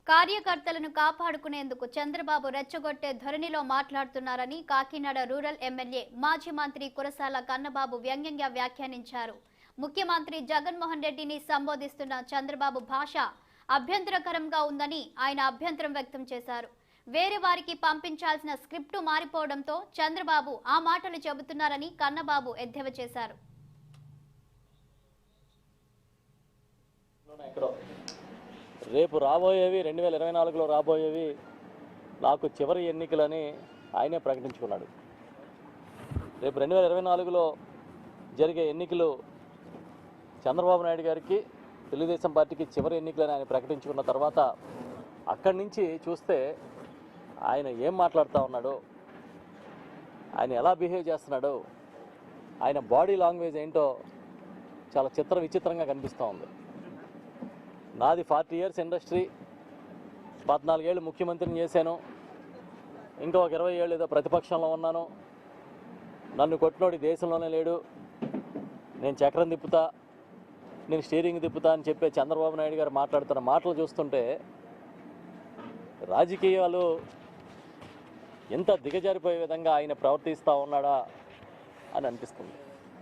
కార్యకర్తలను కాపాడుకునేందుకు చంద్రబాబు రెచ్చగొట్టే ధోరణిలో మాట్లాడుతున్నారని కాకినాడ రూరల్ ఎమ్మెల్యే మాజీ మంత్రి కురసాల కన్నబాబు వ్యంగ్యంగా వ్యాఖ్యానించారు. ముఖ్యమంత్రి జగన్మోహన్ రెడ్డిని సంబోధిస్తున్న చంద్రబాబు భాష అభ్యంతరకరంగా ఉందని ఆయన అభ్యంతరం వ్యక్తం చేశారు. వేరే వారికి పంపించాల్సిన స్క్రిప్టు మారిపోవడంతో చంద్రబాబు ఆ మాటలు చెబుతున్నారని కన్నబాబు ఎద్దేవా చేశారు. రేపు రాబోయేవి 2024లో రాబోయేవి నాకు చివరి ఎన్నికలని ఆయనే ప్రకటించుకున్నాడు. రేపు 2024లో జరిగే ఎన్నికలు చంద్రబాబు నాయుడు గారికి తెలుగుదేశం పార్టీకి చివరి ఎన్నికలని ఆయన ప్రకటించుకున్న తర్వాత అక్కడి నుంచి చూస్తే ఆయన ఏం మాట్లాడుతూ ఉన్నాడో, ఆయన ఎలా బిహేవ్ చేస్తున్నాడో, ఆయన బాడీ లాంగ్వేజ్ ఏంటో చాలా విచిత్రంగా కనిపిస్తూ ఉంది. నాది 40 years ఇండస్ట్రీ, 14 ఏళ్ళు ముఖ్యమంత్రిని చేశాను, ఇంకా ఒక 20 ఏళ్ళు ఏదో ప్రతిపక్షంలో ఉన్నాను, నన్ను కొట్టినోడి దేశంలోనే లేడు, నేను చక్రం తిప్పుతా, నేను స్టీరింగ్ తిప్పుతా అని చెప్పే చంద్రబాబు నాయుడు గారు మాట్లాడుతున్న మాటలు చూస్తుంటే రాజకీయాలు ఎంత దిగజారిపోయే విధంగా ఆయన ప్రవర్తిస్తూ ఉన్నాడా అని అనిపిస్తుంది.